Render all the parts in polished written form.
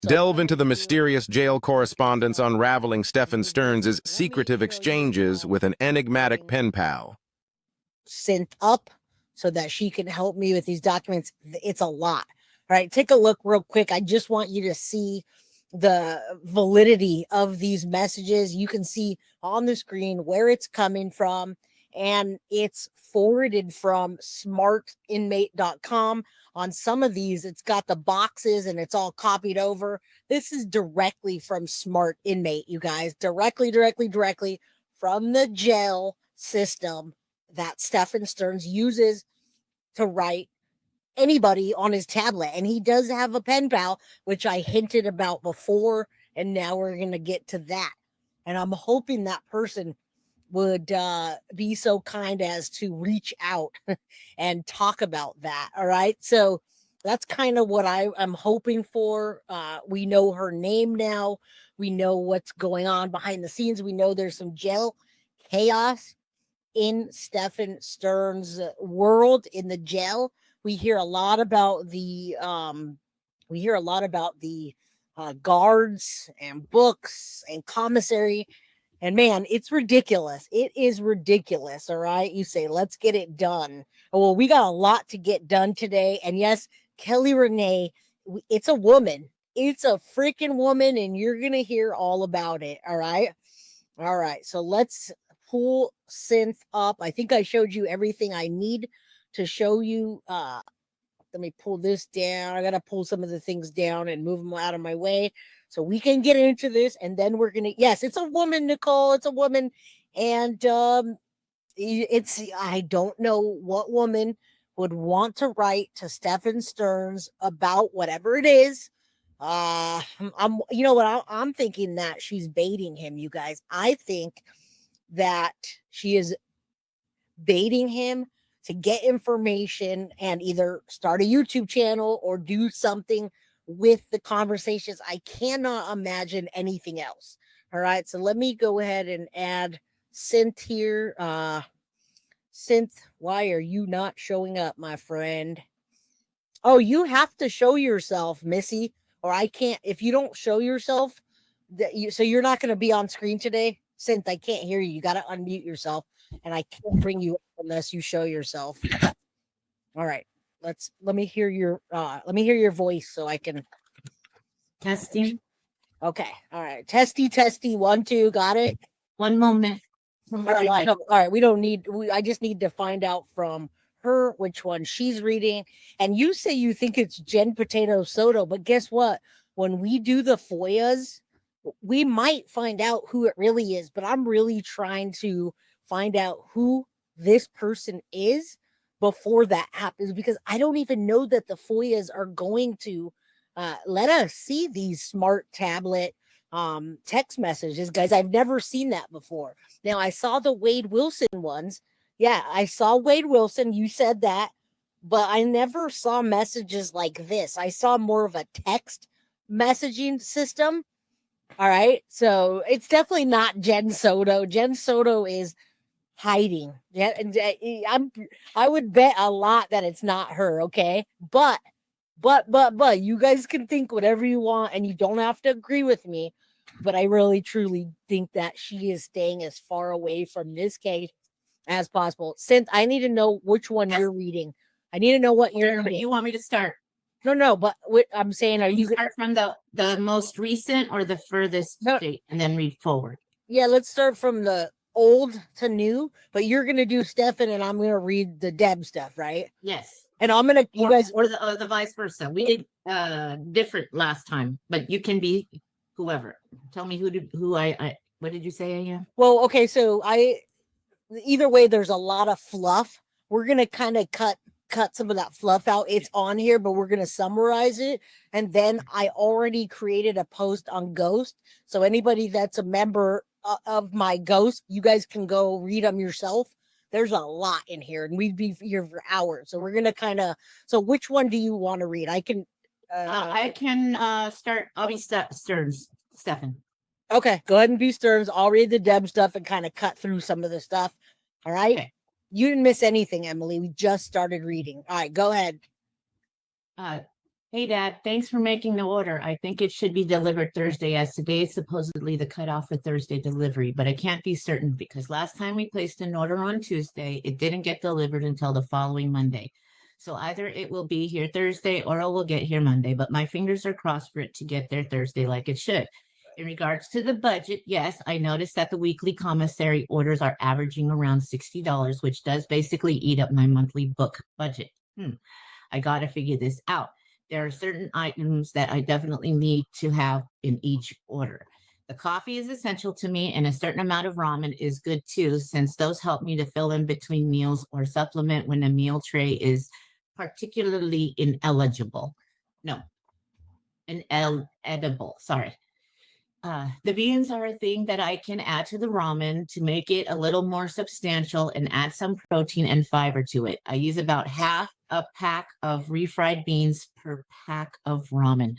Delve into the mysterious jail correspondence unraveling Stephan Sterns' secretive exchanges with an enigmatic pen pal. Sent up so that she can help me with these documents. It's a lot. All right, take a look real quick. I just want you to see the validity of these messages. You can see on the screen where it's coming from, and it's forwarded from smartinmate.com. On some of these, it's got the boxes and it's all copied over. This is directly from Smart Inmate, you guys. Directly from the jail system that Stephan Sterns uses to write anybody on his tablet. And he does have a pen pal, which I hinted about before, and now we're going to get to that. And I'm hoping that person would be so kind as to reach out and talk about that. All right. So that's kind of what I'm hoping for. We know her name now. We know what's going on behind the scenes. We know there's some jail chaos in Stephan Sterns' world in the jail. We hear a lot about the guards and books and commissary. And man, it's ridiculous. It is ridiculous. All right. You say, let's get it done. Well, we got a lot to get done today. And yes, Kelly Renee, it's a woman. It's a freaking woman. And you're going to hear all about it. All right. All right. So let's pull synth up. I think I showed you everything I need to show you. Let me pull this down. I got to pull some of the things down and move them out of my way so we can get into this. And then we're going to, yes, it's a woman, Nicole. It's a woman. And I don't know what woman would want to write to Stephan Sterns about whatever it is. You know what? I'm thinking that she's baiting him, you guys. I think that she is baiting him to get information and either start a YouTube channel or do something with the conversations. I cannot imagine anything else. All right. So let me go ahead and add Synth here. Synth, why are you not showing up, my friend? Oh, you have to show yourself, Missy, or I can't. If you don't show yourself, so you're not going to be on screen today. Synth, I can't hear you. You got to unmute yourself, and I can't bring you up unless you show yourself. All right. Let me hear your voice so I can testing. Okay. All right. Testy 1 2, got it. One moment. All right. I just need to find out from her which one she's reading. And you say you think it's Jen Potato Soto, but guess what? When we do the FOIAs, we might find out who it really is, but I'm really trying to find out who this person is before that happens, because I don't even know that the FOIAs are going to let us see these smart tablet text messages, guys. I've never seen that before. Now, I saw the Wade Wilson ones. Yeah, I saw Wade Wilson. You said that, but I never saw messages like this. I saw more of a text messaging system. All right. So it's definitely not Jen Soto. Jen Soto is hiding. Yeah, I would bet a lot that it's not her. Okay. But you guys can think whatever you want and you don't have to agree with me. But I really, truly think that she is staying as far away from this case as possible. Synth, I need to know which one you're reading. I need to know what you're reading. You want me to start? No, but what I'm saying, are you start from the most recent or the furthest date and then read forward? Yeah, let's start from the old to new, but you're going to do Stephan and I'm going to read the Deb stuff, right? Yes. And I'm going to, you guys, or the vice versa. We did different last time, but you can be whoever. Tell me what did you say I am? Well, okay, so either way, there's a lot of fluff. We're going to kind of cut some of that fluff out. It's on here, but we're going to summarize it. And then I already created a post on Ghost. So anybody that's a member of my Ghost, you guys can go read them yourself. There's a lot in here and we'd be here for hours. So we're going to so which one do you want to read? I can start. I'll be Sterns, Stephan. Okay, go ahead and be Sterns. I'll read the Deb stuff and kind of cut through some of the stuff. All right. Okay. You didn't miss anything, Emily. We just started reading. All right, go ahead. Hey, Dad, thanks for making the order. I think it should be delivered Thursday, as today is supposedly the cutoff for Thursday delivery, but I can't be certain because last time we placed an order on Tuesday, it didn't get delivered until the following Monday. So either it will be here Thursday or it will get here Monday, but my fingers are crossed for it to get there Thursday like it should. In regards to the budget, yes, I noticed that the weekly commissary orders are averaging around $60, which does basically eat up my monthly book budget. I got to figure this out. There are certain items that I definitely need to have in each order. The coffee is essential to me, and a certain amount of ramen is good too, since those help me to fill in between meals or supplement when a meal tray is particularly ineligible. No, inedible. Sorry. The beans are a thing that I can add to the ramen to make it a little more substantial and add some protein and fiber to it. I use about half a pack of refried beans per pack of ramen.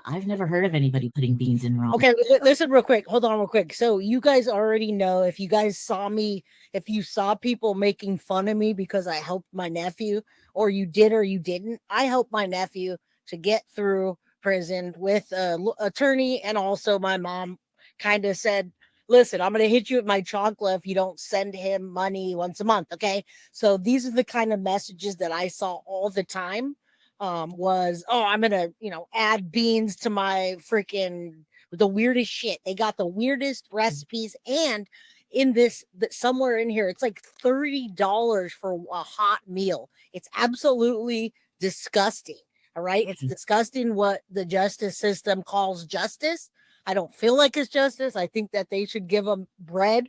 I've never heard of anybody putting beans in ramen. Okay, listen real quick. Hold on real quick. So you guys already know, if you guys saw me, if you saw people making fun of me because I helped my nephew, or you did or you didn't, I helped my nephew to get through prison with an attorney, and also my mom kind of said, listen, I'm going to hit you with my chocolate if you don't send him money once a month. Okay. So these are the kind of messages that I saw all the time. Was, oh, I'm going to, add beans to my freaking, the weirdest shit. They got the weirdest recipes. And in this, somewhere in here, it's like $30 for a hot meal. It's absolutely disgusting. All right. It's disgusting what the justice system calls justice. I don't feel like it's justice. I think that they should give them bread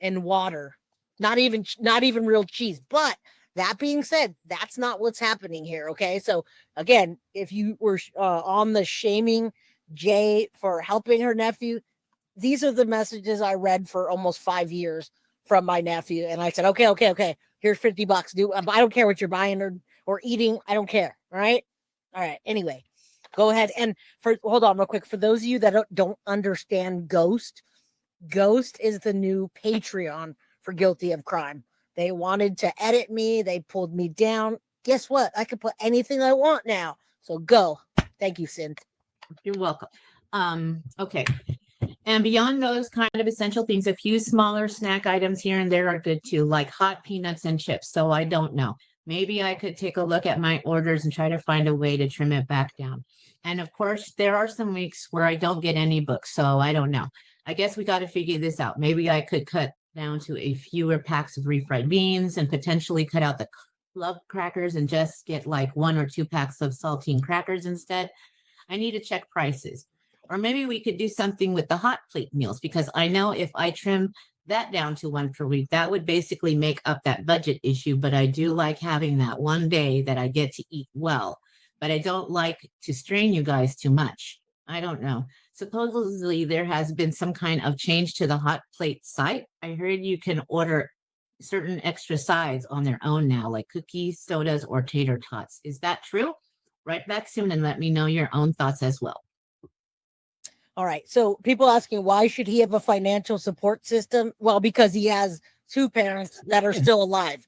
and water, not even real cheese. But that being said, that's not what's happening here. Okay. So again, if you were on the shaming Jay for helping her nephew, these are the messages I read for almost 5 years from my nephew. And I said, okay. Here's $50. Dude, I don't care what you're buying or eating. I don't care. All right. All right. Anyway, go ahead. And hold on real quick. For those of you that don't understand Ghost is the new Patreon for Guilty of Crime. They wanted to edit me. They pulled me down. Guess what? I can put anything I want now. So go. Thank you, Synth. You're welcome. Okay. And beyond those kind of essential things, a few smaller snack items here and there are good too, like hot peanuts and chips. So I don't know. Maybe I could take a look at my orders and try to find a way to trim it back down. And of course, there are some weeks where I don't get any books, so I don't know. I guess we got to figure this out. Maybe I could cut down to a fewer packs of refried beans and potentially cut out the club crackers and just get like 1 or 2 packs of saltine crackers instead. I need to check prices. Or maybe we could do something with the hot plate meals, because I know if I trim that down to 1 per week, that would basically make up that budget issue. But I do like having that one day that I get to eat well, but I don't like to strain you guys too much. I don't know. Supposedly there has been some kind of change to the hot plate site. I heard you can order certain extra sides on their own now, like cookies, sodas, or tater tots. Is that true? Write back soon and let me know your own thoughts as well. All right. So people asking, why should he have a financial support system? Well, because he has 2 parents that are still alive.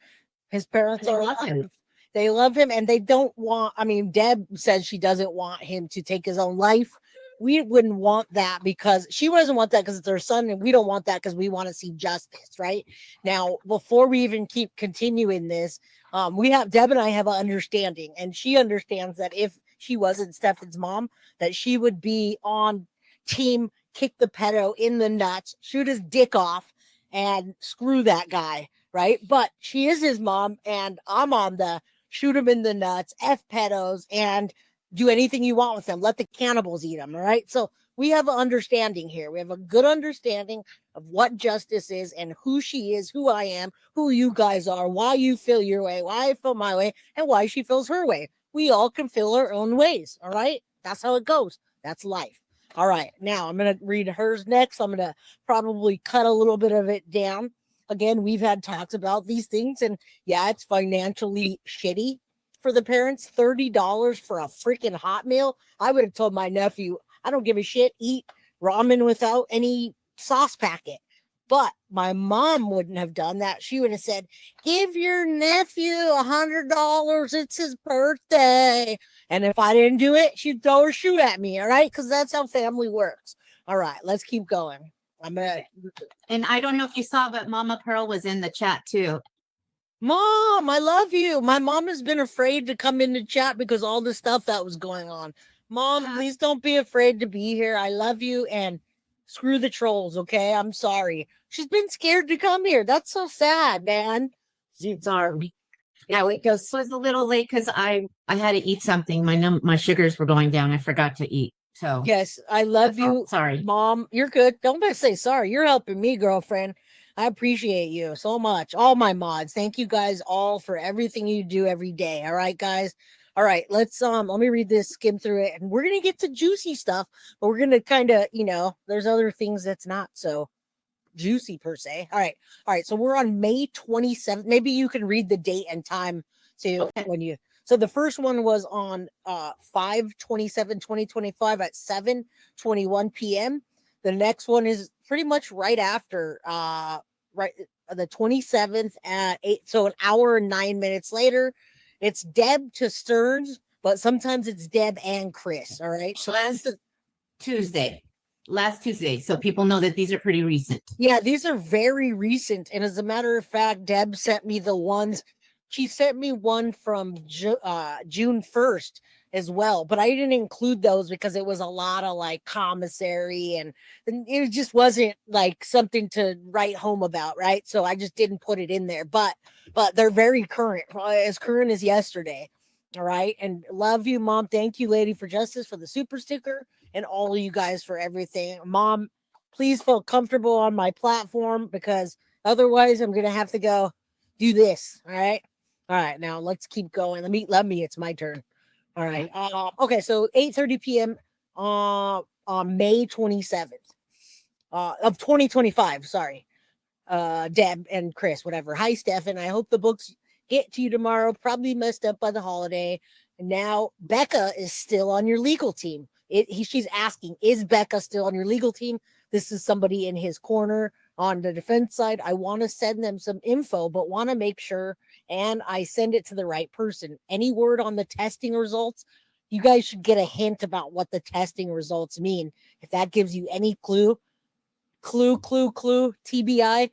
His parents are alive. They love him, and they don't want, Deb says she doesn't want him to take his own life. We wouldn't want that because she doesn't want that because it's her son, and we don't want that because we want to see justice, right? Now, before we even keep continuing this, Deb and I have an understanding, and she understands that if she wasn't Stephan's mom, that she would be on team kick the pedo in the nuts, shoot his dick off, and screw that guy, right? But she is his mom, and I'm on the shoot him in the nuts, F pedos, and do anything you want with them. Let the cannibals eat them, all right? So we have an understanding here. We have a good understanding of what justice is and who she is, who I am, who you guys are, why you feel your way, why I feel my way, and why she feels her way. We all can feel our own ways, all right? That's how it goes. That's life. All right, now I'm going to read hers next. I'm going to probably cut a little bit of it down. Again, we've had talks about these things, and yeah, it's financially shitty for the parents. $30 for a freaking hot meal. I would have told my nephew, I don't give a shit, eat ramen without any sauce packet. But my mom wouldn't have done that. She would have said, give your nephew $100. It's his birthday. And if I didn't do it, she'd throw her shoe at me. All right. Because that's how family works. All right. Let's keep going. And I don't know if you saw, but Mama Pearl was in the chat too. Mom, I love you. My mom has been afraid to come in the chat because all the stuff that was going on. Mom, please don't be afraid to be here. I love you, and screw the trolls, okay? I'm sorry. She's been scared to come here. That's so sad, man. Sorry. Yeah, it was a little late because I had to eat something. My sugars were going down. I forgot to eat. So yes, I love you. Sorry, Mom. You're good. Don't say sorry. You're helping me, girlfriend. I appreciate you so much. All my mods. Thank you guys all for everything you do every day. All right, guys. All right, let me read this, skim through it, and we're gonna get to juicy stuff, but we're gonna kind of, there's other things that's not so juicy per se. All right. So we're on May 27th. Maybe you can read the date and time too when you. So the first one was on 5/27/2025 at 7:21 p.m. The next one is pretty much right after the 27th at 8, so an hour and 9 minutes later. It's Deb to Sterns, but sometimes it's Deb and Chris. All right. So last Tuesday, so people know that these are pretty recent. Yeah, these are very recent. And as a matter of fact, Deb sent me the ones. She sent me one from June 1st as well, but I didn't include those because it was a lot of like commissary and it just wasn't like something to write home about, right? So I just didn't put it in there, but they're very current as yesterday. All right. And love you, Mom. Thank you, Lady for Justice, for the super sticker, and all of you guys for everything. Mom, please feel comfortable on my platform because otherwise I'm going to have to go do this. All right. All right. Now let's keep going. Let me, it's my turn. All right. Okay. So 8:30 p.m. On May 27th of 2025. Sorry. Deb and Chris, whatever. Hi, Stephan. I hope the books get to you tomorrow. Probably messed up by the holiday. And now Becca is still on your legal team. She's asking, is Becca still on your legal team? This is somebody in his corner on the defense side. I want to send them some info, but want to make sure and I send it to the right person. Any word on the testing results? You guys should get a hint about what the testing results mean. If that gives you any clue, TBI.